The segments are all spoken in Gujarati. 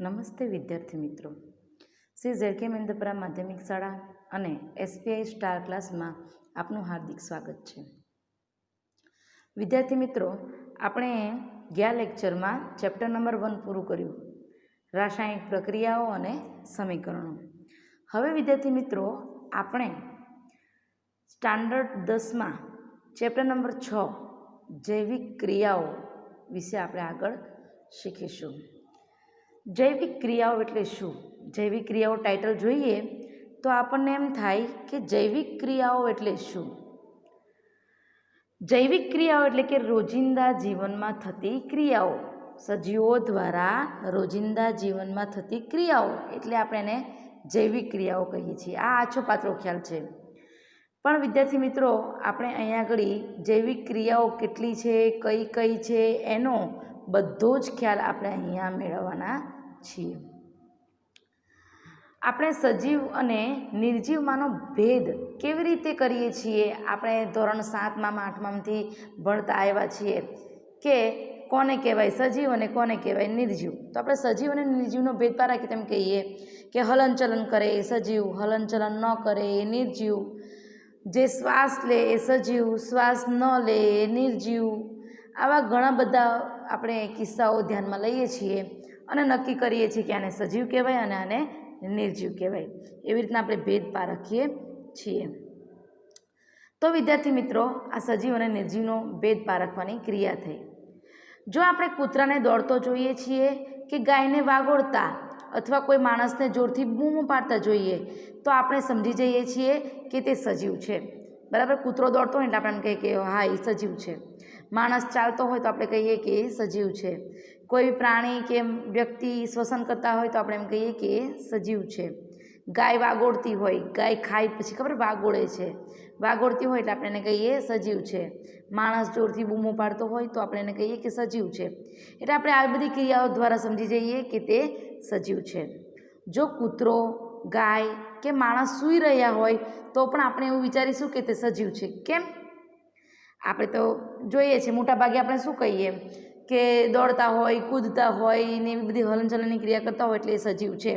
નમસ્તે વિદ્યાર્થી મિત્રો, શ્રી ઝેડકે મેંદપરા માધ્યમિક શાળા અને એસપીઆઈ સ્ટાર ક્લાસમાં આપનું હાર્દિક સ્વાગત છે. વિદ્યાર્થી મિત્રો, આપણે ગયા લેક્ચરમાં ચેપ્ટર નંબર 1 પૂરું કર્યું, રાસાયણિક પ્રક્રિયાઓ અને સમીકરણો. હવે વિદ્યાર્થી મિત્રો, આપણે સ્ટાન્ડર્ડ 10માં ચેપ્ટર નંબર 6 જૈવિક ક્રિયાઓ વિશે આપણે આગળ શીખીશું. જૈવિક ક્રિયાઓ એટલે શું? જૈવિક ક્રિયાઓ ટાઇટલ જોઈએ તો આપણને એમ થાય કે જૈવિક ક્રિયાઓ એટલે શું? જૈવિક ક્રિયાઓ એટલે કે રોજિંદા જીવનમાં થતી ક્રિયાઓ, સજીવો દ્વારા રોજિંદા જીવનમાં થતી ક્રિયાઓ એટલે આપણે એને જૈવિક ક્રિયાઓ કહીએ છીએ. આ આછો પાતળો ખ્યાલ છે, પણ વિદ્યાર્થી મિત્રો, આપણે અહીંયા આગળ જૈવિક ક્રિયાઓ કેટલી છે, કઈ કઈ છે, એનો બધો જ ખ્યાલ આપણે અહીંયા મેળવવાના છીએ. આપણે સજીવ અને નિર્જીવમાંનો ભેદ કેવી રીતે કરીએ છીએ? આપણે ધોરણ 7માં 8માંથી ભણતા આવ્યા છીએ કે કોને કહેવાય સજીવ અને કોને કહેવાય નિર્જીવ. તો આપણે સજીવ અને નિર્જીવનો ભેદ પારખી તેમ કહીએ કે હલનચલન કરે એ સજીવ, હલનચલન ન કરે એ નિર્જીવ, જે શ્વાસ લે એ સજીવ, શ્વાસ ન લે એ નિર્જીવ. આવા ઘણા બધા આપણે કિસ્સાઓ ધ્યાનમાં લઈએ છીએ અને નક્કી કરીએ છીએ કે આને સજીવ કહેવાય અને આને નિર્જીવ કહેવાય. એવી રીતના આપણે ભેદ પારખીએ છીએ. તો વિદ્યાર્થી મિત્રો, આ સજીવ અને નિર્જીવનો ભેદ પારખવાની ક્રિયા થઈ. જો આપણે કૂતરાને દોડતો જોઈએ છીએ કે ગાયને વાગોળતા અથવા કોઈ માણસને જોરથી બૂમ પાડતા જોઈએ તો આપણે સમજી જઈએ છીએ કે તે સજીવ છે. બરાબર? કૂતરો દોડતો હોય એટલે આપણે એમ કહીએ કે હા, એ સજીવ છે. માણસ ચાલતો હોય તો આપણે કહીએ કે એ સજીવ છે. કોઈ પ્રાણી કે વ્યક્તિ શ્વસન કરતા હોય તો આપણે એમ કહીએ કે એ સજીવ છે. ગાય વાગોળતી હોય, ગાય ખાઈ પછી ખબર વાગોળે છે, વાગોળતી હોય એટલે આપણે એને કહીએ સજીવ છે. માણસ જોરથી બૂમો પાડતો હોય તો આપણે એને કહીએ કે સજીવ છે. એટલે આપણે આ બધી ક્રિયાઓ દ્વારા સમજી જઈએ કે તે સજીવ છે. જો કૂતરો, ગાય કે માણસ સૂઈ રહ્યા હોય તો પણ આપણે એવું વિચારીશું કે તે સજીવ છે. કેમ? આપણે તો જોઈએ છીએ મોટાભાગે આપણે શું કહીએ કે દોડતા હોય, કૂદતા હોય ને એવી બધી હલનચલનની ક્રિયા કરતા હોય એટલે એ સજીવ છે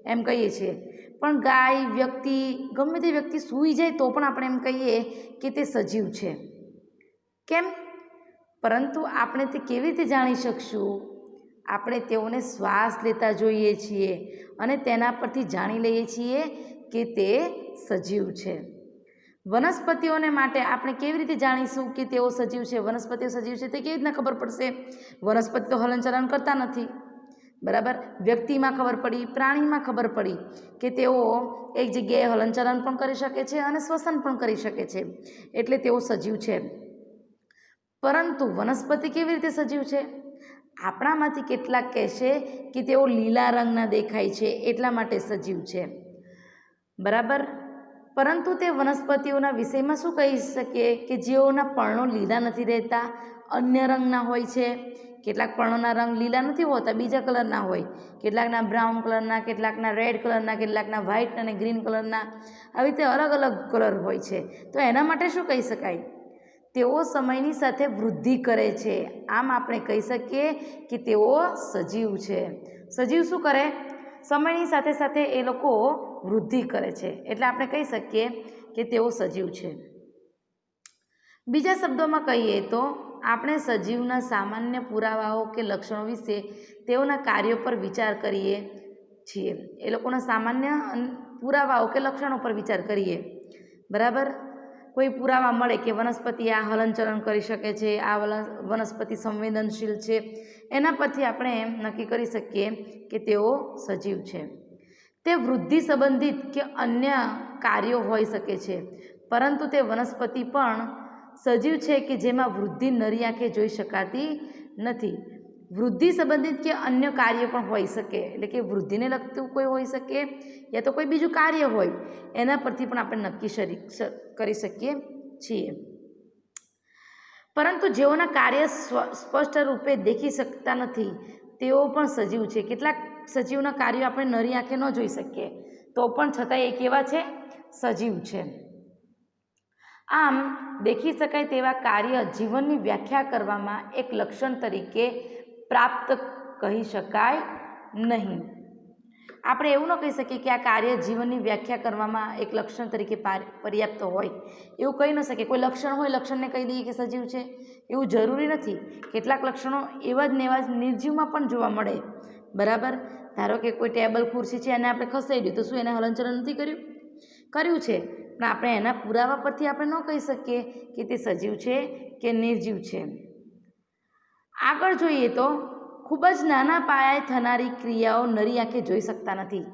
એમ કહીએ છીએ. પણ ગાય, વ્યક્તિ, ગમે તે વ્યક્તિ સૂઈ જાય તો પણ આપણે એમ કહીએ કે તે સજીવ છે. કેમ? પરંતુ આપણે તે કેવી રીતે જાણી શકશું? આપણે તેઓને શ્વાસ લેતા જોઈએ છીએ અને તેના પરથી જાણી લઈએ છીએ કે તે સજીવ છે. વનસ્પતિઓને માટે આપણે કેવી રીતે જાણીશું કે તેઓ સજીવ છે? વનસ્પતિઓ સજીવ છે તે કેવી રીતના ખબર પડશે? વનસ્પતિ તો હલનચલન કરતા નથી. બરાબર? વ્યક્તિમાં ખબર પડી, પ્રાણીમાં ખબર પડી કે તેઓ એક જગ્યાએ હલનચલન પણ કરી શકે છે અને શ્વસન પણ કરી શકે છે, એટલે તેઓ સજીવ છે. પરંતુ વનસ્પતિ કેવી રીતે સજીવ છે? આપણામાંથી કેટલાક કહેશે કે તેઓ લીલા રંગના દેખાય છે એટલા માટે સજીવ છે. બરાબર? પરંતુ તે વનસ્પતિઓના વિષયમાં શું કહી શકીએ કે જેઓના પર્ણો લીલા નથી રહેતા, અન્ય રંગના હોય છે. કેટલાક પર્ણોના રંગ લીલા નથી હોતા, બીજા કલરના હોય. કેટલાકના બ્રાઉન કલરના, કેટલાકના રેડ કલરના, કેટલાકના વ્હાઇટ અને ગ્રીન કલરના, આવી રીતે અલગ અલગ કલર હોય છે. તો એના માટે શું કહી શકાય? તેઓ સમયની સાથે વૃદ્ધિ કરે છે. આમ આપણે કહી શકીએ કે તેઓ સજીવ છે. સજીવ શું કરે? સમયની સાથે સાથે એ લોકો વૃદ્ધિ કરે છે, એટલે આપણે કહી શકીએ કે તેઓ સજીવ છે. બીજા શબ્દોમાં કહીએ તો આપણે સજીવના સામાન્ય પુરાવાઓ કે લક્ષણો વિશે તેઓના કાર્યો પર વિચાર કરીએ છીએ. એ લોકોના સામાન્ય પુરાવાઓ કે લક્ષણો પર વિચાર કરીએ. બરાબર? કોઈ પુરાવા મળે કે વનસ્પતિ આ હલનચલન કરી શકે છે, આ વનસ્પતિ સંવેદનશીલ છે, એના પરથી આપણે એમ નક્કી કરી શકીએ કે તેઓ સજીવ છે. તે વૃદ્ધિ સંબંધિત કે અન્ય કાર્યો હોઈ શકે છે, પરંતુ તે વનસ્પતિ પણ સજીવ છે કે જેમાં વૃદ્ધિ નરી આંખે જોઈ શકાતી નથી. વૃદ્ધિ સંબંધિત કે અન્ય કાર્ય પણ હોઈ શકે, એટલે કે વૃદ્ધિને લગતું કોઈ હોઈ શકે યા તો કોઈ બીજું કાર્ય હોય, એના પરથી પણ આપણે નક્કી કરી શકીએ છીએ. પરંતુ જેઓના કાર્ય સ્પષ્ટ રૂપે દેખી શકતા નથી તેઓ પણ સજીવ છે. કેટલાક સજીવના કાર્યો આપણે નરી આંખે ન જોઈ શકીએ તો પણ છતાં એ કેવા છે? સજીવ છે. આમ દેખી શકાય તેવા કાર્ય જીવનની વ્યાખ્યા કરવામાં એક લક્ષણ તરીકે પ્રાપ્ત કહી શકાય નહીં. આપણે એવું ન કહી શકીએ કે આ કાર્ય જીવનની વ્યાખ્યા કરવામાં એક લક્ષણ તરીકે પર્યાપ્ત હોય, એવું કહી ન શકીએ. કોઈ લક્ષણ હોય, લક્ષણને કહી દઈએ કે સજીવ છે, એવું જરૂરી નથી. કેટલાક લક્ષણો એવા જ ને એવા જ નિર્જીવમાં પણ જોવા મળે. બરાબર. ધારો કે કોઈ ટેબલ ખુરશી છે, એને આપણે ખસેડ્યું તો શું એને હલનચલન નથી કર્યું છે? પણ આપણે એના પુરાવા પરથી આપણે ન કહી શકીએ કે તે સજીવ છે કે નિર્જીવ છે. આગળ જોઈએ તો ખૂબ જ નાના પાયે થનારી ક્રિયાઓ નરી આંખે જોઈ શકતા નથી.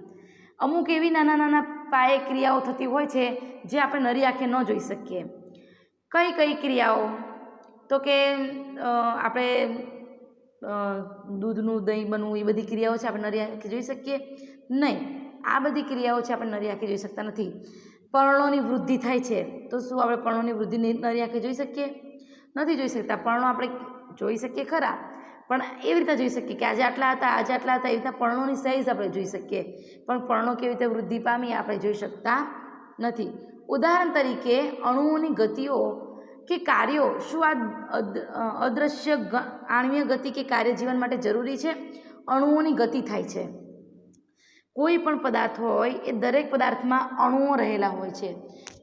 અમુક એવી નાના પાયે ક્રિયાઓ થતી હોય છે જે આપણે નરી આંખે ન જોઈ શકીએ. કઈ કઈ ક્રિયાઓ? તો કે આપણે દૂધનું દહીં બનવું, એ બધી ક્રિયાઓ છે આપણે નરી આંખે જોઈ શકીએ નહીં. આ બધી ક્રિયાઓ છે આપણે નરી આંખે જોઈ શકતા નથી. પર્ણોની વૃદ્ધિ થાય છે તો શું આપણે પર્ણોની વૃદ્ધિ નરી આંખે જોઈ શકીએ? નથી જોઈ શકતા. પર્ણો આપણે જોઈ શકીએ ખરા, પણ એવી રીતે જોઈ શકીએ કે આજે આટલા હતા, આજે આટલા હતા, એવી રીતના પર્ણોની સાઇઝ આપણે જોઈ શકીએ, પણ પર્ણો કેવી રીતે વૃદ્ધિ પામી આપણે જોઈ શકતા નથી. ઉદાહરણ તરીકે અણુઓની ગતિઓ કે કાર્યો શું આ અદૃશ્ય આણ્વીય ગતિ કે કાર્ય જીવન માટે જરૂરી છે? અણુઓની ગતિ થાય છે. કોઈ પણ પદાર્થ હોય એ દરેક પદાર્થમાં અણુઓ રહેલા હોય છે,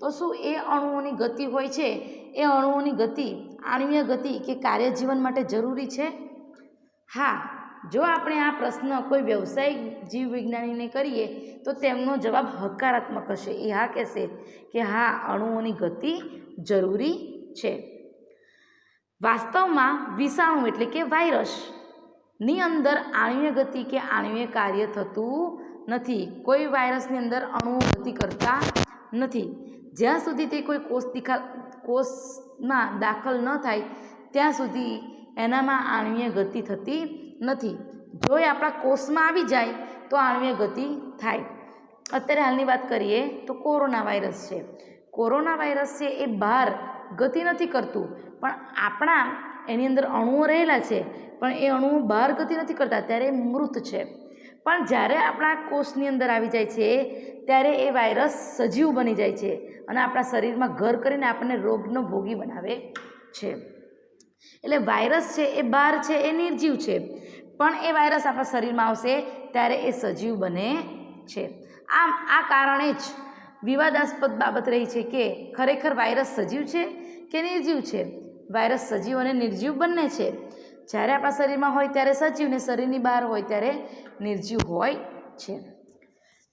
તો શું એ અણુઓની ગતિ હોય છે, એ અણુઓની ગતિ આણ્વીય ગતિ કે કાર્ય જીવન માટે જરૂરી છે? હા. જો આપણે આ પ્રશ્ન કોઈ વ્યવસાયિક જીવવિજ્ઞાનીને કરીએ તો તેમનો જવાબ હકારાત્મક હશે. એ હા કહેશે કે હા, અણુઓની ગતિ જરૂરી છે. વાસ્તવમાં વિષાણુ એટલે કે વાયરસની અંદર આણ્વીય ગતિ કે આણ્વીય કાર્ય થતું નથી. કોઈ વાયરસની અંદર અણુઓ ગતિ કરતા નથી. જ્યાં સુધી તે કોઈ કોષમાં દાખલ ન થાય ત્યાં સુધી એનામાં આણ્વીય ગતિ થતી નથી. જો એ આપણા કોષમાં આવી જાય તો આણ્વીય ગતિ થાય. અત્યારે હાલની વાત કરીએ તો કોરોના વાયરસ છે. કોરોના વાયરસ છે એ બહાર ગતિ નથી કરતું, પણ આપણા એની અંદર અણુઓ રહેલા છે, પણ એ અણુઓ બહાર ગતિ નથી કરતા, ત્યારે એ મૃત છે. પણ જ્યારે આપણા કોષની અંદર આવી જાય છે ત્યારે એ વાયરસ સજીવ બની જાય છે અને આપણા શરીરમાં ઘર કરીને આપણને રોગનો ભોગી બનાવે છે. એટલે વાયરસ છે એ બહાર છે એ નિર્જીવ છે, પણ એ વાયરસ આપણા શરીરમાં આવશે ત્યારે એ સજીવ બને છે. આમ આ કારણે જ વિવાદાસ્પદ બાબત રહી છે કે ખરેખર વાયરસ સજીવ છે કે નિર્જીવ છે? વાયરસ સજીવ અને નિર્જીવ બંને છે. જ્યારે આપણા શરીરમાં હોય ત્યારે સજીવ ને શરીરની બહાર હોય ત્યારે નિર્જીવ હોય છે.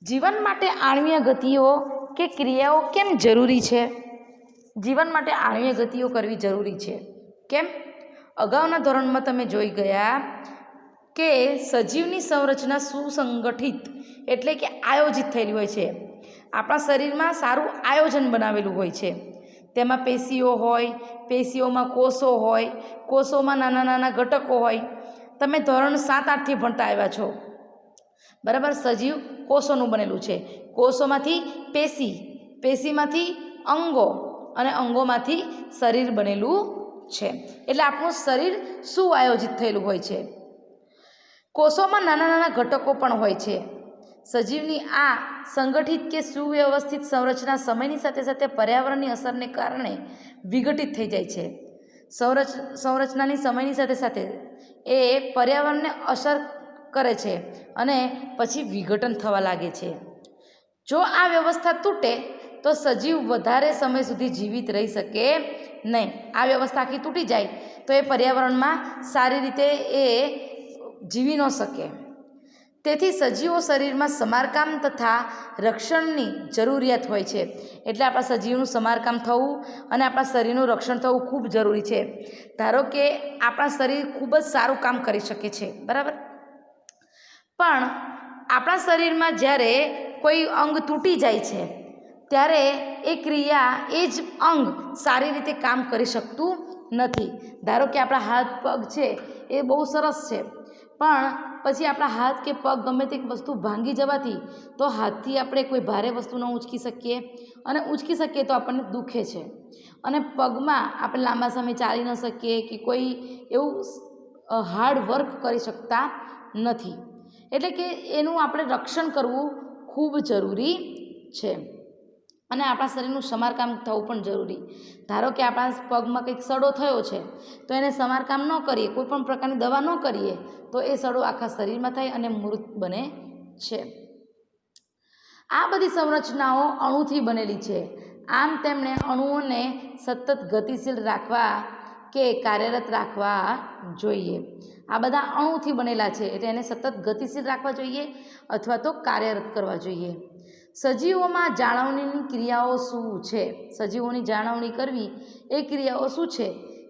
જીવન માટે આણ્વીય ગતિઓ કે ક્રિયાઓ કેમ જરૂરી છે? જીવન માટે આણ્વીય ગતિઓ કરવી જરૂરી છે. કેમ? અગાઉના ધોરણમાં તમે જોઈ ગયા કે સજીવની સંરચના સુસંગઠિત એટલે કે આયોજિત થયેલી હોય છે. આપણા શરીરમાં સારું આયોજન બનાવેલું હોય છે. તેમાં પેશીઓ હોય, પેશીઓમાં કોષો હોય, કોષોમાં નાના નાના ઘટકો હોય. તમે ધોરણ 7-8થી ભણતા આવ્યા છો, બરાબર. સજીવ કોષોનું બનેલું છે. કોષોમાંથી પેશી, પેશીમાંથી અંગો અને અંગોમાંથી શરીર બનેલું છે. એટલે આપણું શરીર સુઆયોજિત થયેલું હોય છે. કોષોમાં નાના નાના ઘટકો પણ હોય છે. સજીવની આ સંગઠિત કે સુવ્યવસ્થિત સંરચના સમયની સાથે સાથે પર્યાવરણની અસરને કારણે વિઘટિત થઈ જાય છે. સંરચનાની સમયની સાથે સાથે એ પર્યાવરણને અસર કરે છે અને પછી વિઘટન થવા લાગે છે. જો આ વ્યવસ્થા તૂટે તો સજીવ વધારે સમય સુધી જીવિત રહી શકે નહીં. આ વ્યવસ્થા આખી તૂટી જાય તો એ પર્યાવરણમાં સારી રીતે એ જીવી ન શકે. તેથી સજીવો શરીરમાં સમારકામ તથા રક્ષણની જરૂરિયાત હોય છે. એટલે આપણા સજીવનું સમારકામ થવું અને આપણા શરીરનું રક્ષણ થવું ખૂબ જરૂરી છે. ધારો કે આપણા શરીર ખૂબ જ સારું કામ કરી શકે છે, બરાબર, પણ આપણા શરીરમાં જ્યારે કોઈ અંગ તૂટી જાય છે ત્યારે એ ક્રિયા એ જ અંગ સારી રીતે કામ કરી શકતું નથી. ધારો કે આપણા હાથ પગ છે એ બહુ સરસ છે, પણ પછી આપણા હાથ કે પગ ગમે તે વસ્તુ ભાંગી જવાથી તો હાથથી આપણે કોઈ ભારે વસ્તુ ન ઉંચકી શકીએ, અને ઉંચકી શકીએ તો આપણને દુખે છે. અને પગમાં આપણે લાંબા સમય ચાલી ન શકીએ કે કોઈ એવું હાર્ડ વર્ક કરી શકતા નથી. એટલે કે એનું આપણે રક્ષણ કરવું ખૂબ જરૂરી છે. અને આપણા શરીરનું સમારકામ થવું પણ જરૂરી. ધારો કે આપણા પગમાં કંઈક સડો થયો છે તો એને સમારકામ ન કરીએ, કોઈ પણ પ્રકારની દવા ન કરીએ તો એ સડો આખા શરીરમાં થાય અને મૃત બને છે. આ બધી સંરચનાઓ અણુથી બનેલી છે. આમ તેમણે અણુઓને સતત ગતિશીલ રાખવા કે કાર્યરત રાખવા જોઈએ. આ બધા અણુથી બનેલા છે એટલે એને સતત ગતિશીલ રાખવા જોઈએ અથવા તો કાર્યરત કરવા જોઈએ. સજીવોમાં જાળવણીની ક્રિયાઓ શું છે? સજીવોની જાળવણી કરવી એ ક્રિયાઓ શું છે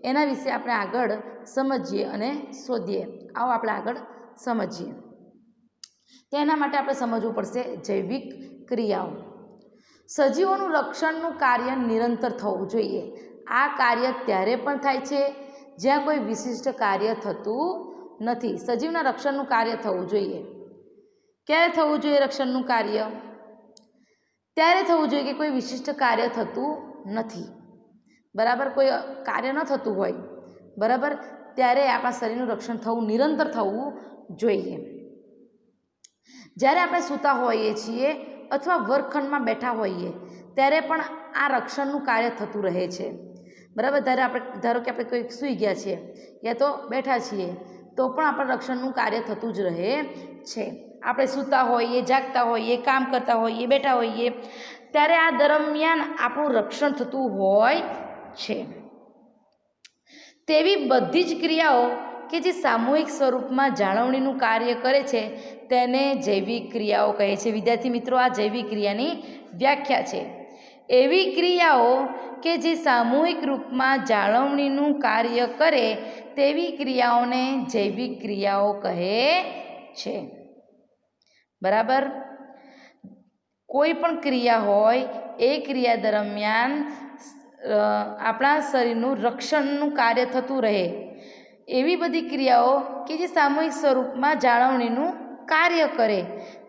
એના વિશે આપણે આગળ સમજીએ અને શોધીએ. આવો આપણે આગળ સમજીએ. તેના માટે આપણે સમજવું પડશે જૈવિક ક્રિયાઓ. સજીવોનું રક્ષણનું કાર્ય નિરંતર થવું જોઈએ. આ કાર્ય ત્યારે પણ થાય છે જ્યાં કોઈ વિશિષ્ટ કાર્ય થતું નથી. સજીવના રક્ષણનું કાર્ય થવું જોઈએ. ક્યારે થવું જોઈએ રક્ષણનું કાર્ય? ત્યારે થવું જોઈએ કે કોઈ વિશિષ્ટ કાર્ય થતું નથી. બરાબર, કોઈ કાર્ય ન થતું હોય બરાબર, ત્યારે આપણા શરીરનું રક્ષણ થવું નિરંતર થવું જોઈએ. જ્યારે આપણે સૂતા હોઈએ છીએ અથવા વર્ગખંડમાં બેઠા હોઈએ ત્યારે પણ આ રક્ષણનું કાર્ય થતું રહે છે. બરાબર, ધારો કે આપણે કોઈ સૂઈ ગયા છીએ યા તો બેઠા છીએ તો પણ આપણા રક્ષણનું કાર્ય થતું જ રહે છે. આપણે સૂતા હોઈએ, જાગતા હોઈએ, કામ કરતા હોઈએ, બેઠા હોઈએ ત્યારે આ દરમિયાન આપણું રક્ષણ થતું હોય છે. તેવી બધી જ ક્રિયાઓ કે જે સામૂહિક સ્વરૂપમાં જાળવણીનું કાર્ય કરે છે તેને જૈવિક ક્રિયાઓ કહે છે. વિદ્યાર્થી મિત્રો, આ જૈવિક ક્રિયાની વ્યાખ્યા છે. એવી ક્રિયાઓ કે જે સામૂહિક રૂપમાં જાળવણીનું કાર્ય કરે તેવી ક્રિયાઓને જૈવિક ક્રિયાઓ કહે છે. બરાબર, કોઈ પણ ક્રિયા હોય એ ક્રિયા દરમિયાન આપણા શરીરનું રક્ષણનું કાર્ય થતું રહે એવી બધી ક્રિયાઓ કે જે સામૂહિક સ્વરૂપમાં જાળવણીનું કાર્ય કરે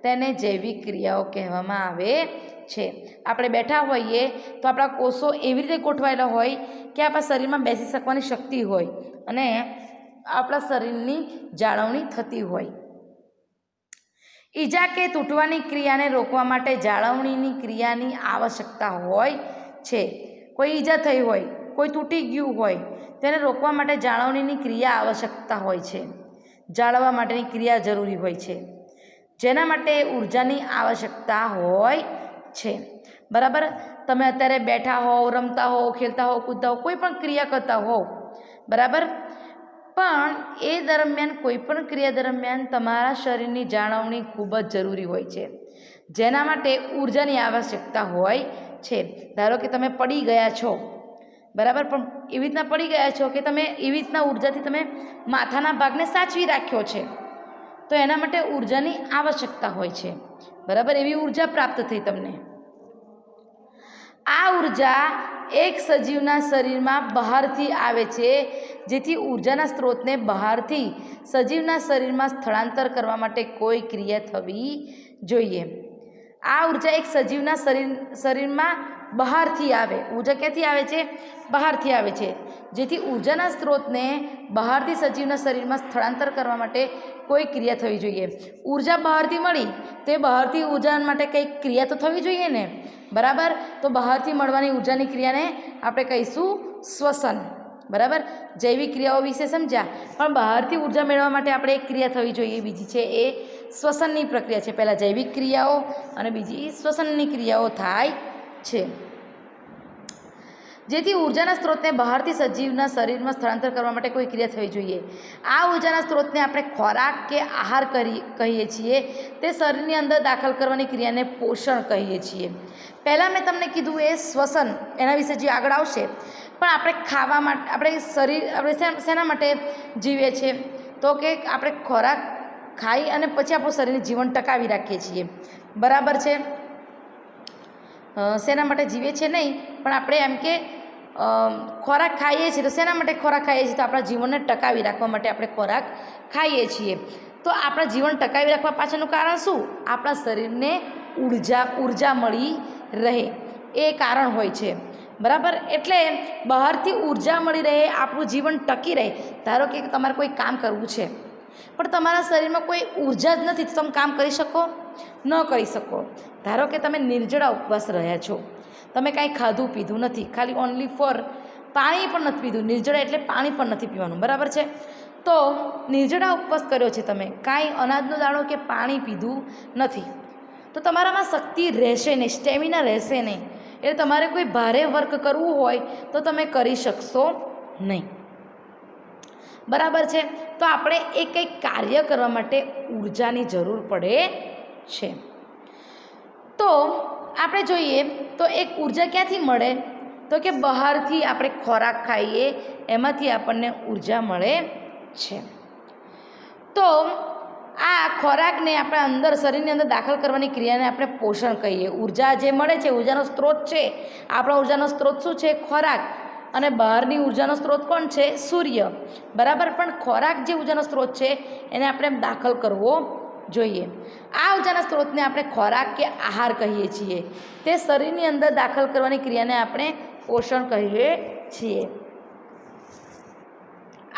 તેને જૈવિક ક્રિયાઓ કહેવામાં આવે છે. આપણે બેઠા હોઈએ તો આપણા કોષો એવી રીતે ગોઠવાયેલા હોય કે આપણા શરીરમાં બેસી શકવાની શક્તિ હોય અને આપણા શરીરની જાળવણી થતી હોય. ઈજા કે તૂટવાની ક્રિયાને રોકવા માટે જાળવણીની ક્રિયાની આવશ્યકતા હોય છે. કોઈ ઈજા થઈ હોય, કોઈ તૂટી ગયું હોય તેને રોકવા માટે જાળવણીની ક્રિયા આવશ્યકતા હોય છે. જાળવવા માટેની ક્રિયા જરૂરી હોય છે જેના માટે ઉર્જાની આવશ્યકતા હોય છે. બરાબર, તમે અત્યારે બેઠા હોવ, રમતા હોવ, ખેલતા હોવ, કૂદતા હોવ, કોઈ પણ ક્રિયા કરતા હોવ બરાબર, પણ એ દરમિયાન કોઈ પણ ક્રિયા દરમિયાન તમારા શરીરની જાળવણી ખૂબ જ જરૂરી હોય છે જેના માટે ઉર્જાની આવશ્યકતા હોય છે. ધારો કે તમે પડી ગયા છો બરાબર, પણ એવી રીતના પડી ગયા છો કે તમે એવી રીતના ઉર્જાથી તમે માથાના ભાગને સાચવી રાખ્યો છે તો એના માટે ઉર્જાની આવશ્યકતા હોય છે. બરાબર, એવી ઉર્જા પ્રાપ્ત થઈ તમને. આ ઉર્જા એક સજીવના શરીરમાં બહારથી આવે છે જેથી ઉર્જાના સ્ત્રોતને બહારથી સજીવના શરીરમાં સ્થળાંતર કરવા માટે કોઈ ક્રિયા થવી જોઈએ. આ ઉર્જા એક સજીવના શરીરમાં બહારથી આવે. ઉર્જા ક્યાંથી આવે છે? બહારથી આવે છે. જેથી ઉર્જાના સ્ત્રોતને બહારથી સજીવના શરીરમાં સ્થળાંતર કરવા માટે કોઈ ક્રિયા થવી જોઈએ. ઉર્જા બહારથી મળી તો એ બહારથી ઉર્જા માટે કંઈક ક્રિયા તો થવી જોઈએ ને. બરાબર, તો બહારથી મળવાની ઉર્જાની ક્રિયાને આપણે કહીશું શ્વસન. બરાબર, જૈવિક ક્રિયાઓ વિશે સમજ્યા, પણ બહારથી ઉર્જા મેળવવા માટે આપણે એક ક્રિયા થવી જોઈએ. બીજી છે એ શ્વસનની પ્રક્રિયા છે. પહેલાં જૈવિક ક્રિયાઓ અને બીજી શ્વસનની ક્રિયાઓ થાય છે જેથી ઉર્જાના સ્ત્રોતને બહારથી સજીવના શરીરમાં સ્થળાંતર કરવા માટે કોઈ ક્રિયા થવી જોઈએ. આ ઉર્જાના સ્ત્રોતને આપણે ખોરાક કે આહાર કહીએ છીએ. તે શરીરની અંદર દાખલ કરવાની ક્રિયાને પોષણ કહીએ છીએ. પહેલાં મેં તમને કીધું એ શ્વસન, એના વિશે જે આગળ આવશે. પણ આપણે ખાવા માટે આપણે શેના માટે જીવીએ છીએ? તો કે આપણે ખોરાક ખાઈ અને પછી આપણું શરીરનું જીવન ટકાવી રાખીએ છીએ. બરાબર છે, શેના માટે જીવીએ છીએ નહીં, પણ આપણે એમ કે ખોરાક ખાઈએ છીએ. તો શેના માટે ખોરાક ખાઈએ છીએ? તો આપણા જીવનને ટકાવી રાખવા માટે આપણે ખોરાક ખાઈએ છીએ. તો આપણા જીવન ટકાવી રાખવા પાછળનું કારણ શું? આપણા શરીરને ઉર્જા મળી રહે એ કારણ હોય છે. બરાબર, એટલે બહારથી ઉર્જા મળી રહે, આપણું જીવન ટકી રહે. ધારો કે તમારે કોઈ કામ કરવું છે પણ તમારા શરીરમાં કોઈ ઉર્જા જ નથી તો તમે કામ કરી શકો? ન કરી શકો. ધારો કે તમે નિર્જળા ઉપવાસ રહ્યા છો તમે કાંઈ ખાધું પીધું નથી, ખાલી ઓનલી ફોર પાણી પણ નથી પીધું, નિર્જળા એટલે પાણી પણ નથી પીવાનું, બરાબર છે. તો નિર્જળા ઉપવાસ કર્યો છે તમે, કાંઈ અનાજનો દાણો કે પાણી પીધું નથી, તો તમારામાં શક્તિ રહેશે નહીં, સ્ટેમિના રહેશે નહીં. એટલે તમારે કોઈ ભારે વર્ક કરવું હોય તો તમે કરી શકશો નહીં, બરાબર છે. તો આપણે એ કંઈક કાર્ય કરવા માટે ઉર્જાની જરૂર પડે છે. તો આપણે જોઈએ તો એક ઉર્જા ક્યાંથી મળે, તો કે બહારથી આપણે ખોરાક ખાઈએ એમાંથી આપણને ઉર્જા મળે છે. તો આ ખોરાકને આપણે અંદર શરીરની અંદર દાખલ કરવાની ક્રિયાને આપણે પોષણ કહીએ. ઉર્જા જે મળે છે, ઉર્જાનો સ્ત્રોત છે, આપણા ઉર્જાનો સ્ત્રોત શું છે? ખોરાક. અને બહારની ઉર્જાનો સ્ત્રોત કોણ છે? સૂર્ય, બરાબર. પણ ખોરાક જે ઉર્જાનો સ્ત્રોત છે એને આપણે દાખલ કરવો જોઈએ. આ ઉર્જાના સ્ત્રોતને આપણે ખોરાક કે આહાર કહીએ છીએ. તે શરીરની અંદર દાખલ કરવાની ક્રિયાને આપણે પોષણ કહીએ છીએ.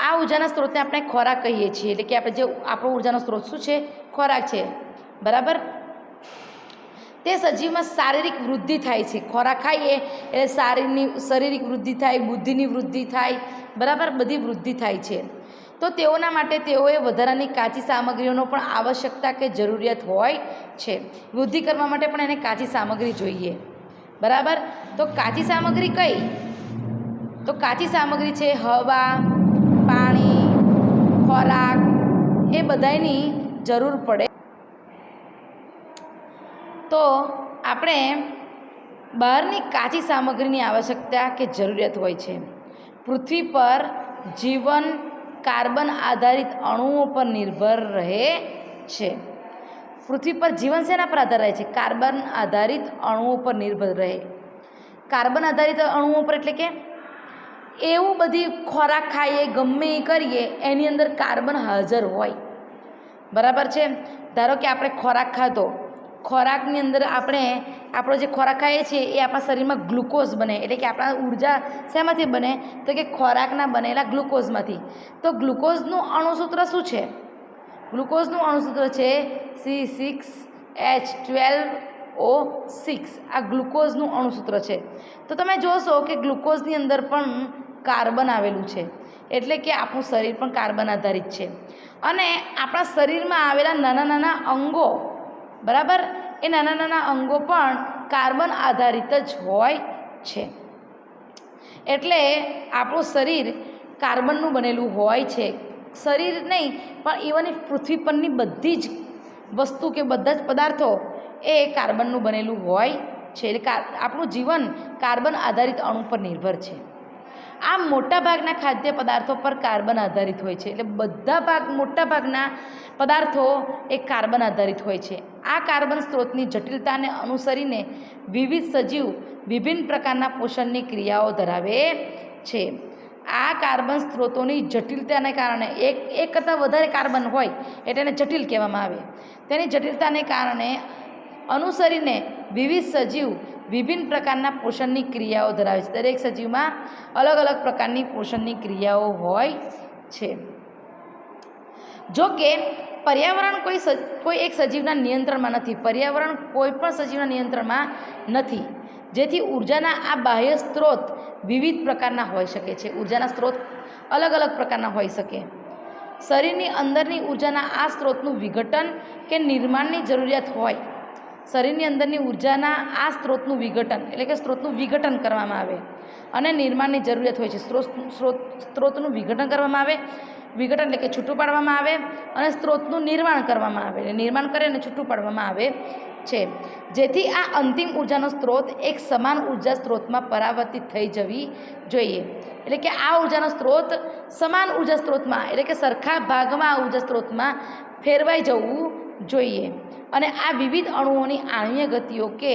આ ઉર્જાના સ્ત્રોતને આપણે ખોરાક કહીએ છીએ. એટલે કે આપણે જે આપણો ઉર્જાનો સ્ત્રોત શું છે? ખોરાક છે, બરાબર. તે સજીવમાં શારીરિક વૃદ્ધિ થાય છે. ખોરાક ખાઈએ એટલે શારીરિક વૃદ્ધિ થાય, બુદ્ધિની વૃદ્ધિ થાય, બરાબર, બધી વૃદ્ધિ થાય છે. તો તેઓના માટે તેઓએ વધારાની કાચી સામગ્રીઓનો પણ આવશ્યકતા કે જરૂરિયાત હોય છે. વૃદ્ધિ કરવા માટે પણ એને કાચી સામગ્રી જોઈએ, બરાબર. તો કાચી સામગ્રી કઈ? તો કાચી સામગ્રી છે હવા, પાણી, ખોરાક, એ બધાની જરૂર પડે. તો આપણે બહારની કાચી સામગ્રીની આવશ્યકતા કે જરૂરિયાત હોય છે. પૃથ્વી પર જીવન કાર્બન આધારિત અણુઓ પર નિર્ભર રહે છે. પૃથ્વી પર જીવન શેના પર આધાર રહે છે? કાર્બન આધારિત અણુઓ પર નિર્ભર રહે. કાર્બન આધારિત અણુઓ પર એટલે કે એવું બધી ખોરાક ખાઈએ, ગમે એ કરીએ, એની અંદર કાર્બન હાજર હોય, બરાબર છે. ધારો કે આપણે ખોરાક ખાધો, ખોરાકની અંદર આપણો જે ખોરાક ખાઈએ છીએ એ આપણા શરીરમાં ગ્લુકોઝ બને. એટલે કે આપણા ઉર્જા શેમાંથી બને? તો કે ખોરાકના બનેલા ગ્લુકોઝમાંથી. તો ગ્લુકોઝનું અણુસૂત્ર શું છે? ગ્લુકોઝનું અણુસૂત્ર છે C6H12O6. આ ગ્લુકોઝનું અણુસૂત્ર છે. તો તમે જોશો કે ગ્લુકોઝની અંદર પણ કાર્બન આવેલું છે. એટલે કે આપણું શરીર પણ કાર્બન આધારિત છે. અને આપણા શરીરમાં આવેલા નાના નાના અંગો, બરાબર, એ નાના નાના અંગો પણ કાર્બન આધારિત જ હોય છે. એટલે આપણું શરીર કાર્બનનું બનેલું હોય છે. શરીર નહીં પણ ઇવન પૃથ્વી પરની બધી જ વસ્તુ કે બધા જ પદાર્થો એ કાર્બનનું બનેલું હોય છે. એટલે આપણું જીવન કાર્બન આધારિત અણુ પર નિર્ભર છે. આ મોટાભાગના ખાદ્ય પદાર્થો પર કાર્બન આધારિત હોય છે. એટલે મોટાભાગના પદાર્થો એ કાર્બન આધારિત હોય છે. આ કાર્બન સ્ત્રોતની જટિલતાને અનુસરીને વિવિધ સજીવ વિભિન્ન પ્રકારના પોષણની ક્રિયાઓ ધરાવે છે. આ કાર્બન સ્ત્રોતોની જટિલતાને કારણે એક કરતાં વધારે કાર્બન હોય એટલે એને જટિલ કહેવામાં આવે. તેની જટિલતાને કારણે અનુસરીને વિવિધ સજીવ વિભિન્ન પ્રકારના પોષણની ક્રિયાઓ ધરાવે છે. દરેક સજીવમાં અલગ અલગ પ્રકારની પોષણની ક્રિયાઓ હોય છે. જો કે પર્યાવરણ કોઈ એક સજીવના નિયંત્રણમાં નથી. પર્યાવરણ કોઈ પણ સજીવના નિયંત્રણમાં નથી. જેથી ઉર્જાના આ બાહ્ય સ્ત્રોત વિવિધ પ્રકારના હોઈ શકે છે. ઉર્જાના સ્ત્રોત અલગ અલગ પ્રકારના હોઈ શકે. શરીરની અંદરની ઉર્જાના આ સ્ત્રોતનું વિઘટન કે નિર્માણની જરૂરિયાત હોય. શરીરની અંદરની ઉર્જાના આ સ્ત્રોતનું વિઘટન એટલે કે સ્ત્રોતનું વિઘટન કરવામાં આવે અને નિર્માણની જરૂરિયાત હોય છે. સ્ત્રોતનું વિઘટન કરવામાં આવે, વિઘટન એટલે કે છૂટું પાડવામાં આવે, અને સ્ત્રોતનું નિર્માણ કરવામાં આવે. નિર્માણ કરે અને છૂટું પાડવામાં આવે છે. જેથી આ અંતિમ ઉર્જાનો સ્ત્રોત એક સમાન ઉર્જા સ્ત્રોતમાં પરાવર્તિત થઈ જવી જોઈએ. એટલે કે આ ઉર્જાનો સ્ત્રોત સમાન ઉર્જા સ્ત્રોતમાં એટલે કે સરખા ભાગમાં આ ઉર્જા સ્ત્રોતમાં ફેરવાઈ જવું જોઈએ. અને આ વિવિધ અણુઓની આણ્વીય ગતિઓ કે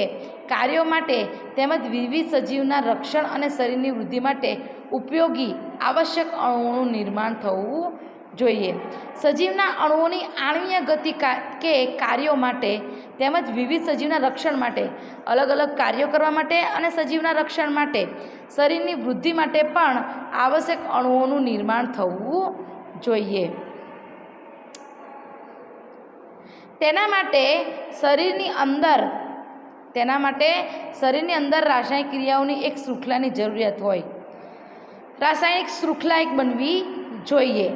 કાર્યો માટે તેમજ વિવિધ સજીવના રક્ષણ અને શરીરની વૃદ્ધિ માટે ઉપયોગી આવશ્યક અણુઓનું નિર્માણ થવું જોઈએ. સજીવના અણુઓની આણ્વીય ગતિ કે કાર્યો માટે તેમજ વિવિધ સજીવના રક્ષણ માટે અલગ અલગ કાર્યો કરવા માટે અને સજીવના રક્ષણ માટે શરીરની વૃદ્ધિ માટે પણ આવશ્યક અણુઓનું નિર્માણ થવું જોઈએ. તેના માટે શરીરની અંદર તેના માટે શરીરની અંદર રાસાયણિક ક્રિયાઓની એક શૃંખલાની જરૂરિયાત હોય. રાસાયણિક શૃંખલા એક બનવી જોઈએ,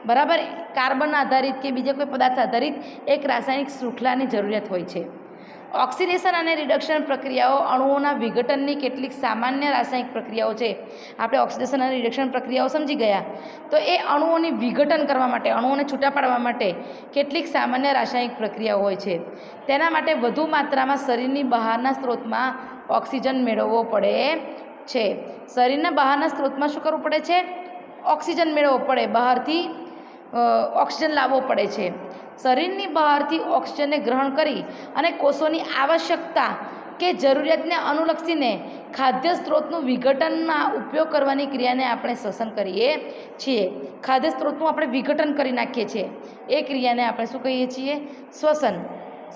બરાબર. કાર્બન આધારિત કે બીજા કોઈ પદાર્થ આધારિત એક રાસાયણિક શૃંખલાની જરૂરિયાત હોય છે. ઓક્સિડેશન અને રિડક્શન પ્રક્રિયાઓ અણુઓના વિઘટનની કેટલીક સામાન્ય રાસાયણિક પ્રક્રિયાઓ છે. આપણે ઓક્સિડેશન અને રિડક્શન પ્રક્રિયાઓ સમજી ગયા, તો એ અણુઓની વિઘટન કરવા માટે, અણુઓને છૂટા પાડવા માટે કેટલીક સામાન્ય રાસાયણિક પ્રક્રિયાઓ હોય છે. તેના માટે વધુ માત્રામાં શરીરની બહારના સ્ત્રોતમાં ઓક્સિજન મેળવવો પડે છે. શરીરના બહારના સ્ત્રોતમાં શું કરવું પડે છે? ઓક્સિજન મેળવવો પડે, બહારથી ઓક્સિજન લાવવો પડે છે. શરીરની બહારથી ઓક્સિજનને ગ્રહણ કરી અને કોષોની આવશ્યકતા કે જરૂરિયાતને અનુલક્ષીને ખાદ્ય સ્ત્રોતનું વિઘટનમાં ઉપયોગ કરવાની ક્રિયાને આપણે શ્વસન કરીએ છીએ. ખાદ્ય સ્ત્રોતનું આપણે વિઘટન કરી નાખીએ છીએ, એ ક્રિયાને આપણે શું કહીએ છીએ? શ્વસન.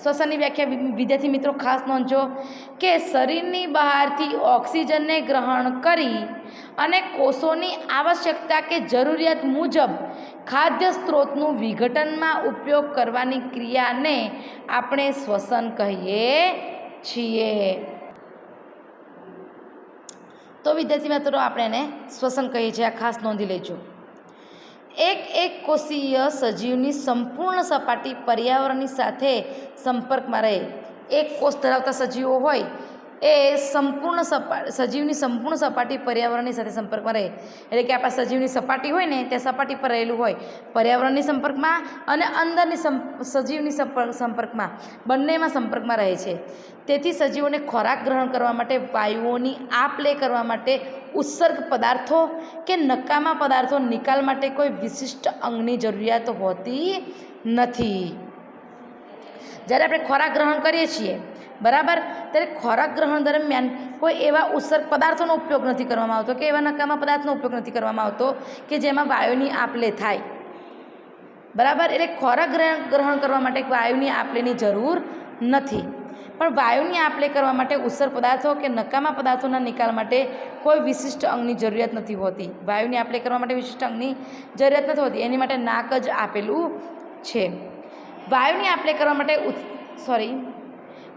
શ્વસનની વ્યાખ્યા વિદ્યાર્થી મિત્રો ખાસ નોંધજો કે શરીરની બહારથી ઓક્સિજનને ગ્રહણ કરી અને કોષોની આવશ્યકતા કે જરૂરિયાત મુજબ ખાદ્ય સ્ત્રોતનું વિઘટનમાં ઉપયોગ કરવાની ક્રિયાને આપણે શ્વસન કહીએ છીએ. તો વિદ્યાર્થી મિત્રો આપણે એને શ્વસન કહીએ છીએ, આ ખાસ નોંધી લેજો. એક કોષીય સજીવની સંપૂર્ણ સપાટી પર્યાવરણની સાથે સંપર્કમાં રહે. એક કોષ ધરાવતા સજીવો હોય એ સજીવની સંપૂર્ણ સપાટી પર્યાવરણની સાથે સંપર્કમાં રહે. એટલે કે આપણા સજીવની સપાટી હોય ને તે સપાટી પર રહેલું હોય, પર્યાવરણની સંપર્કમાં અને અંદરની સજીવની સંપર્કમાં, બંનેમાં સંપર્કમાં રહે છે. તેથી સજીવોને ખોરાક ગ્રહણ કરવા માટે, વાયુઓની આપ લે કરવા માટે, ઉત્સર્ગ પદાર્થો કે નકામા પદાર્થો નિકાલ માટે કોઈ વિશિષ્ટ અંગની જરૂરિયાત હોતી નથી. જ્યારે આપણે ખોરાક ગ્રહણ કરીએ છીએ, બરાબર, ત્યારે ખોરાક ગ્રહણ દરમિયાન કોઈ એવા ઉત્સર્ગ પદાર્થોનો ઉપયોગ નથી કરવામાં આવતો કે એવા નકામા પદાર્થનો ઉપયોગ નથી કરવામાં આવતો કે જેમાં વાયુની આપ-લે થાય, બરાબર. એટલે ખોરાક ગ્રહણ કરવા માટે વાયુની આપ-લેની જરૂર નથી, પણ વાયુની આપ-લે કરવા માટે ઉત્સર્ગ પદાર્થો કે નકામા પદાર્થોના નિકાલ માટે કોઈ વિશિષ્ટ અંગની જરૂરિયાત નથી હોતી. વાયુની આપ-લે કરવા માટે વિશિષ્ટ અંગની જરૂરિયાત નથી હોતી, એની માટે નાક જ આપેલું છે. વાયુની આપ-લે કરવા માટે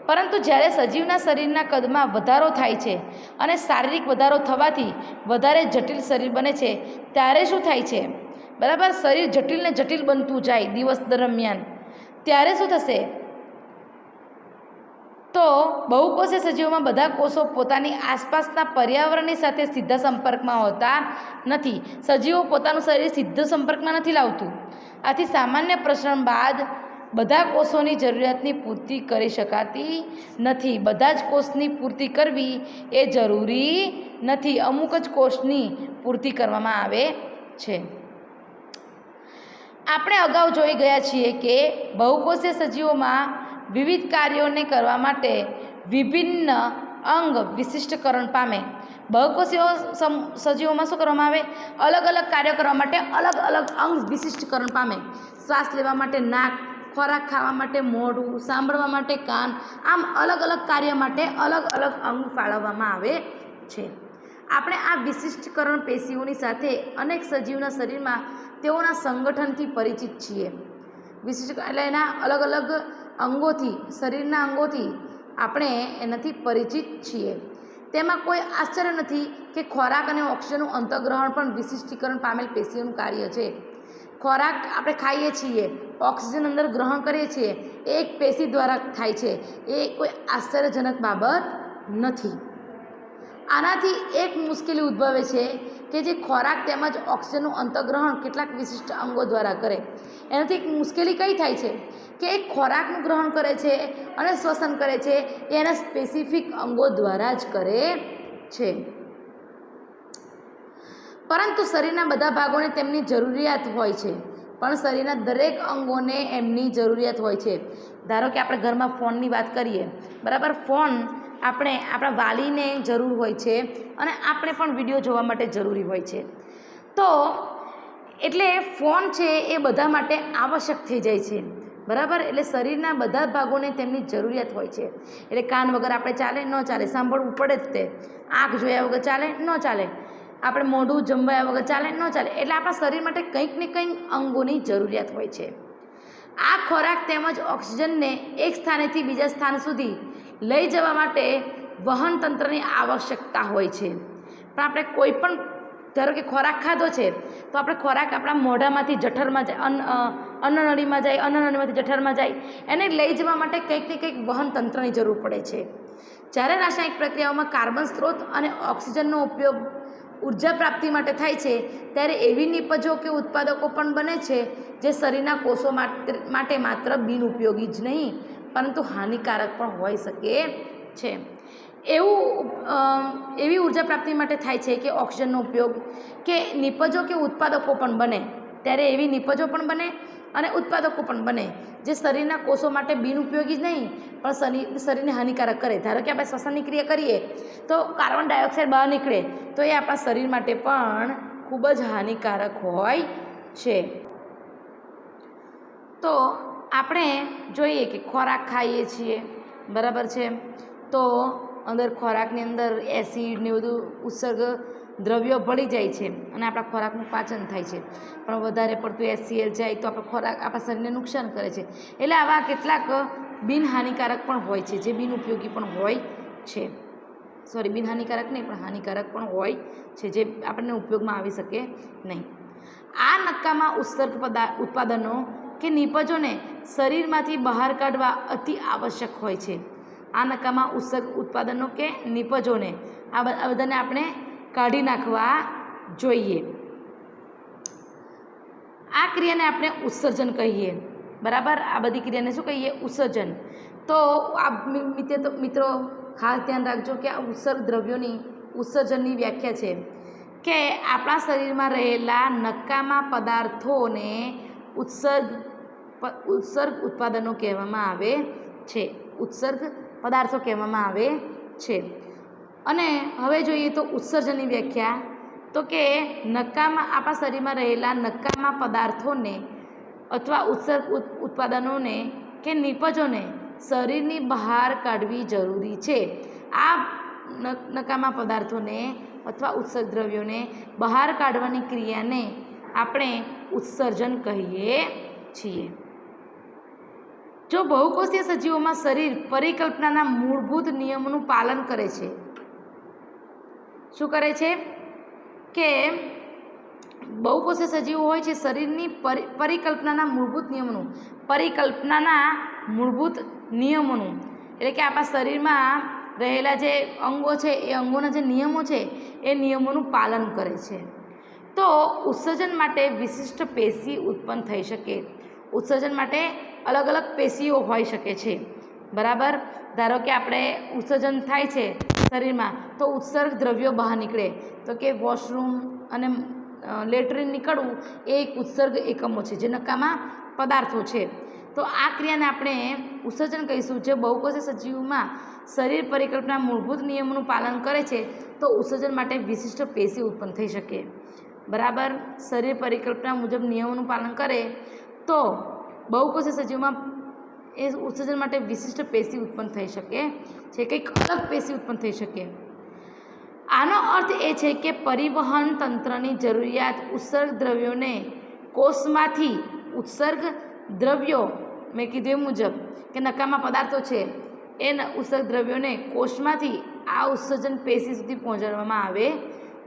પરંતુ જ્યારે સજીવના શરીરના કદમાં વધારો થાય છે અને શારીરિક વધારો થવાથી વધારે જટિલ શરીર બને છે, ત્યારે શું થાય છે? બરાબર, શરીર જટિલ ને જટિલ બનતું જાય દિવસ દરમિયાન, ત્યારે શું થશે? તો બહુકોષીય સજીવોમાં બધા કોષો પોતાની આસપાસના પર્યાવરણની સાથે સીધા સંપર્કમાં હોતા નથી. સજીવો પોતાનું શરીર સીધો સંપર્કમાં નથી લાવતું. આથી સામાન્ય પ્રસરણ બાદ બધા કોષોની જરૂરિયાતની પૂર્તિ કરી શકાતી નથી. બધા જ કોષની પૂર્તિ કરવી એ જરૂરી નથી, અમુક જ કોષની પૂર્તિ કરવામાં આવે છે. આપણે અગાઉ જોઈ ગયા છીએ કે બહુકોષીય સજીવોમાં વિવિધ કાર્યોને કરવા માટે વિભિન્ન અંગ વિશિષ્ટકરણ પામે. બહુકોષીય સજીવોમાં શું કરવામાં આવે? અલગ અલગ કાર્યો કરવા માટે અલગ અલગ અંગ વિશિષ્ટકરણ પામે. શ્વાસ લેવા માટે નાક, ખોરાક ખાવા માટે મોઢું, સાંભળવા માટે કાન, આમ અલગ અલગ કાર્ય માટે અલગ અલગ અંગ ફાળવવામાં આવે છે. આપણે આ વિશિષ્ટકરણ પેશીઓની સાથે અનેક સજીવના શરીરમાં તેઓના સંગઠનથી પરિચિત છીએ. વિશિષ્ટ એટલે એના અલગ અલગ અંગોથી, શરીરના અંગોથી આપણે એનાથી પરિચિત છીએ. તેમાં કોઈ આશ્ચર્ય નથી કે ખોરાક અને ઓક્સિજનનું અંતઃગ્રહણ પણ વિશિષ્ટીકરણ પામેલ પેશીઓનું કાર્ય છે. ખોરાક આપણે ખાઈએ છીએ, ઓક્સિજન અંદર ગ્રહણ કરીએ છીએ, એ એક પેશી દ્વારા થાય છે. એ કોઈ આશ્ચર્યજનક બાબત નથી. આનાથી એક મુશ્કેલી ઉદ્ભવે છે કે જે ખોરાક તેમજ ઓક્સિજનનું અંતઃગ્રહણ કેટલાક વિશિષ્ટ અંગો દ્વારા કરે. એનાથી એક મુશ્કેલી કઈ થાય છે કે એ ખોરાકનું ગ્રહણ કરે છે અને શ્વસન કરે છે એ એના સ્પેસિફિક અંગો દ્વારા જ કરે છે. પરંતુ શરીરના બધા ભાગોને તેમની જરૂરિયાત હોય છે, પણ શરીરના દરેક અંગોને એમની જરૂરિયાત હોય છે. ધારો કે આપણે ઘરમાં ફોનની વાત કરીએ, બરાબર. ફોન આપણે આપણા વાલીને જરૂર હોય છે અને આપણે પણ વિડીયો જોવા માટે જરૂરી હોય છે. તો એટલે ફોન છે એ બધા માટે આવશ્યક થઈ જાય છે, બરાબર. એટલે શરીરના બધા ભાગોને તેમની જરૂરિયાત હોય છે. એટલે કાન વગર આપણે ચાલે ન ચાલે, સાંભળવું પડે જ તે. આંખ જોયા વગર ચાલે ન ચાલે, આપણે મોઢું જમવાયા વગર ચાલે ન ચાલે. એટલે આપણા શરીર માટે કંઈક ને કંઈક અંગોની જરૂરિયાત હોય છે. આ ખોરાક તેમજ ઓક્સિજનને એક સ્થાનેથી બીજા સ્થાન સુધી લઈ જવા માટે વહન તંત્રની આવશ્યકતા હોય છે. પણ આપણે કોઈ પણ ધારો કે ખોરાક ખાધો છે તો આપણે ખોરાક આપણા મોઢામાંથી જઠરમાં જાય, અન્નનળીમાં જાય, અન્નનળીમાંથી જઠરમાં જાય, એને લઈ જવા માટે કંઈક ને કંઈક વહન તંત્રની જરૂર પડે છે. જ્યારે રાસાયણિક પ્રક્રિયાઓમાં કાર્બન સ્ત્રોત અને ઓક્સિજનનો ઉપયોગ ઉર્જા પ્રાપ્તિ માટે થાય છે ત્યારે એવી નિપજો કે ઉત્પાદકો પણ બને છે જે શરીરના કોષો માટે માત્ર બિનઉપયોગી જ નહીં પરંતુ હાનિકારક પણ હોઈ શકે છે. એવી ઉર્જા પ્રાપ્તિ માટે થાય છે કે ઓક્સિજનનો ઉપયોગ કે નિપજો કે ઉત્પાદકો પણ બને, ત્યારે એવી નિપજો પણ બને અને ઉત્પાદકો પણ બને જે શરીરના કોષો માટે બિનઉપયોગી જ નહીં પણ શરીરને હાનિકારક કરે. ધારો કે આપણે શ્વસનની ક્રિયા કરીએ તો કાર્બન ડાયોક્સાઇડ બહાર નીકળે તો એ આપણા શરીર માટે પણ ખૂબ જ હાનિકારક હોય છે. તો આપણે જોઈએ કે ખોરાક ખાઈએ છીએ, બરાબર છે, તો અંદર ખોરાકની અંદર એસિડ ને બધું ઉત્સર્ગ દ્રવ્યો ભળી જાય છે અને આપણા ખોરાકનું પાચન થાય છે. પણ વધારે પડતું HCl જાય તો આપણો ખોરાક આપણા શરીરને નુકસાન કરે છે. એટલે આવા કેટલાક બિનહાનિકારક પણ હોય છે, જે બિનઉપયોગી પણ હોય છે. બિનહાનિકારક નહીં પણ હાનિકારક પણ હોય છે, જે આપણને ઉપયોગમાં આવી શકે નહીં. આ નક્કામાં ઉત્સર્ગ ઉત્પાદનો કે નિપજોને શરીરમાંથી બહાર કાઢવા અતિ આવશ્યક હોય છે. આ નકામા ઉત્સર્ગ ઉત્પાદનો કે નિપજોને આ બધાને આપણે કાઢી નાખવા જોઈએ. આ ક્રિયાને આપણે ઉત્સર્જન કહીએ, બરાબર. આ બધી ક્રિયાને શું કહીએ? ઉત્સર્જન. તો આ મિત્રો ખાસ ધ્યાન રાખજો કે આ ઉત્સર્ગ દ્રવ્યોની ઉત્સર્જનની વ્યાખ્યા છે કે આપણા શરીરમાં રહેલા નકામા પદાર્થોને ઉત્સર્ગ ઉત્પાદનો કહેવામાં આવે છે. ઉત્સર્ગ પદાર્થો કહેવામાં આવે છે. અને હવે જોઈએ તો ઉત્સર્જનની વ્યાખ્યા, તો કે આપણા શરીરમાં રહેલા નકામા પદાર્થોને અથવા ઉત્સર્ગ ઉત્પાદનોને કે નિપજોને શરીરની બહાર કાઢવી જરૂરી છે. આ નકામા પદાર્થોને અથવા ઉત્સર્ગ દ્રવ્યોને બહાર કાઢવાની ક્રિયાને આપણે ઉત્સર્જન કહીએ છીએ. જો બહુકોષીય સજીવોમાં શરીર પરિકલ્પનાના મૂળભૂત નિયમોનું પાલન કરે છે. શું કરે છે? કે બહુકોષીય સજીવો હોય છે, શરીરની પરિકલ્પનાના મૂળભૂત નિયમોનું એટલે કે આપણા શરીરમાં રહેલા જે અંગો છે એ અંગોના જે નિયમો છે એ નિયમોનું પાલન કરે છે. તો ઉત્સર્જન માટે વિશિષ્ટ પેશી ઉત્પન્ન થઈ શકે. ઉત્સર્જન માટે અલગ અલગ પેશીઓ હોઈ શકે છે, બરાબર. ધારો કે આપણે ઉત્સર્જન થાય છે શરીરમાં તો ઉત્સર્ગ દ્રવ્યો બહાર નીકળે, તો કે વોશરૂમ અને લેટ્રિન નીકળવું એ એક ઉત્સર્ગ એકમો છે, જે નકામા પદાર્થો છે. તો આ ક્રિયાને આપણે ઉત્સર્જન કહીશું. જે બહુકોષીય સજીવમાં શરીર પરિકલ્પના મૂળભૂત નિયમોનું પાલન કરે છે તો ઉત્સર્જન માટે વિશિષ્ટ પેશી ઉત્પન્ન થઈ શકે, બરાબર. શરીર પરિકલ્પના મુજબ નિયમોનું પાલન કરે તો બહુકોષીય સજીવમાં એ ઉત્સર્જન માટે વિશિષ્ટ પેશી ઉત્પન્ન થઈ શકે છે, કંઈક અલગ પેશી ઉત્પન્ન થઈ શકે. આનો અર્થ એ છે કે પરિવહન તંત્રની જરૂરિયાત ઉત્સર્ગ દ્રવ્યોને કોષમાંથી ઉત્સર્ગ દ્રવ્યો, મેં કીધું એ મુજબ કે નકામા પદાર્થો છે એ ઉત્સર્ગ દ્રવ્યોને કોષમાંથી આ ઉત્સર્જન પેશી સુધી પહોંચાડવામાં આવે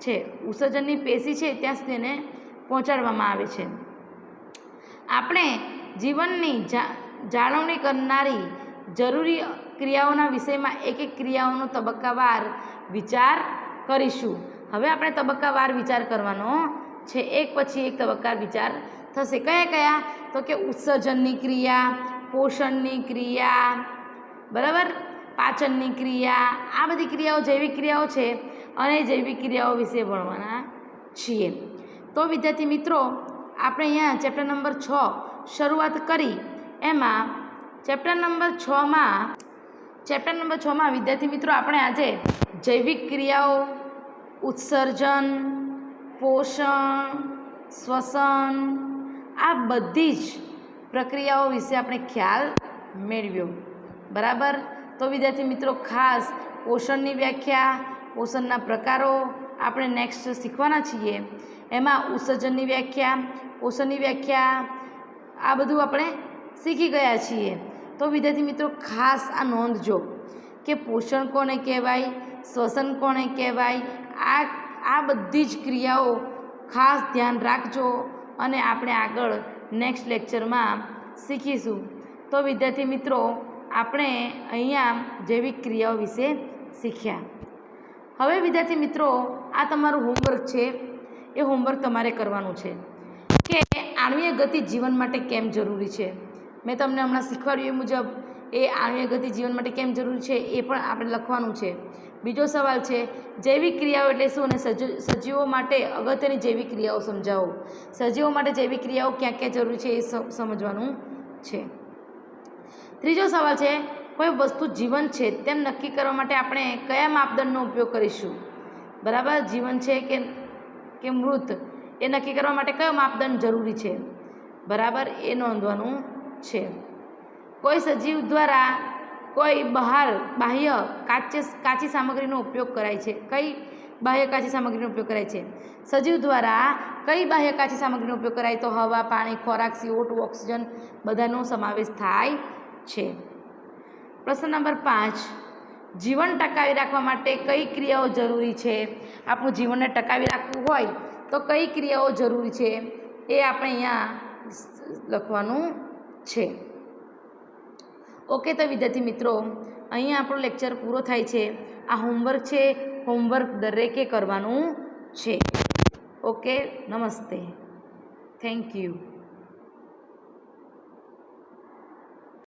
છે. ઉત્સર્જનની પેશી છે ત્યાં સુધી એને પહોંચાડવામાં આવે છે. આપણે જીવનની જાળવણી કરનારી જરૂરી ક્રિયાઓના વિષયમાં એક એક ક્રિયાઓનો તબક્કાવાર વિચાર કરીશું. હવે આપણે તબક્કાવાર વિચાર કરવાનો છે, એક પછી એક તબક્કાવાર વિચાર થશે. કયા કયા? તો કે ઉત્સર્જનની ક્રિયા, પોષણની ક્રિયા, બરાબર, પાચનની ક્રિયા. આ બધી ક્રિયાઓ જૈવિક ક્રિયાઓ છે અને જૈવિક ક્રિયાઓ વિશે ભણવાના છીએ. તો વિદ્યાર્થી મિત્રો, આપણે અહીંયા ચેપ્ટર નંબર 6 શરૂઆત કરી. એમાં ચેપ્ટર નંબર 6માં વિદ્યાર્થી મિત્રો આપણે આજે જૈવિક ક્રિયાઓ, ઉત્સર્જન, પોષણ, શ્વસન, આ બધી જ પ્રક્રિયાઓ વિશે આપણે ખ્યાલ મેળવ્યો, બરાબર. તો વિદ્યાર્થી મિત્રો, ખાસ પોષણની વ્યાખ્યા, પોષણના પ્રકારો આપણે નેક્સ્ટ શીખવાના છીએ. એમાં ઉત્સર્જનની વ્યાખ્યા, પોષણની વ્યાખ્યા, આ બધું આપણે શીખી ગયા છીએ. તો વિદ્યાર્થી મિત્રો, ખાસ આ નોંધજો કે પોષણ કોને કહેવાય, શ્વસન કોને કહેવાય, આ બધી જ ક્રિયાઓ ખાસ ધ્યાન રાખજો અને આપણે આગળ નેક્સ્ટ લેક્ચરમાં શીખીશું. તો વિદ્યાર્થી મિત્રો, આપણે અહીંયા જૈવિક ક્રિયાઓ વિશે શીખ્યા. હવે વિદ્યાર્થી મિત્રો, આ તમારું હોમવર્ક છે. એ હોમવર્ક તમારે કરવાનું છે કે આણ્વીય ગતિ જીવન માટે કેમ જરૂરી છે. મેં તમને હમણાં શીખવાડ્યું એ મુજબ એ આણ્વીય ગતિ જીવન માટે કેમ જરૂરી છે એ પણ આપણે લખવાનું છે. બીજો સવાલ છે, જૈવિક ક્રિયાઓ એટલે શું અને સજીવો માટે અગત્યની જૈવિક ક્રિયાઓ સમજાવો. સજીવો માટે જૈવિક ક્રિયાઓ ક્યાં ક્યાં જરૂરી છે એ સમજવાનું છે. ત્રીજો સવાલ છે, કોઈ વસ્તુ જીવન છે તેમ નક્કી કરવા માટે આપણે કયા માપદંડનો ઉપયોગ કરીશું. બરાબર, જીવન છે કે મૃત એ નક્કી કરવા માટે કયો માપદંડ જરૂરી છે. બરાબર, એ નોંધવાનું છે. કોઈ સજીવ દ્વારા કોઈ બાહ્ય કાચી સામગ્રીનો ઉપયોગ કરાય છે. કઈ બાહ્ય કાચી સામગ્રીનો ઉપયોગ કરાય છે? સજીવ દ્વારા કઈ બાહ્ય કાચી સામગ્રીનો ઉપયોગ કરાય? તો હવા, પાણી, ખોરાક, CO2, ઓક્સિજન બધાનો સમાવેશ થાય છે. પ્રશ્ન નંબર 5, જીવન ટકાવી રાખવા માટે કઈ ક્રિયાઓ જરૂરી છે? આપણું જીવનને ટકાવી રાખવું હોય તો કઈ ક્રિયાઓ જરૂરી છે એ આપણે અહીંયા લખવાનું છે. ઓકે, તો વિદ્યાર્થી મિત્રો, અહીંયા આપણો લેક્ચર પૂરો થાય છે. આ હોમવર્ક છે, હોમવર્ક દરેકે કરવાનું છે. ઓકે, નમસ્તે, થેન્ક યુ.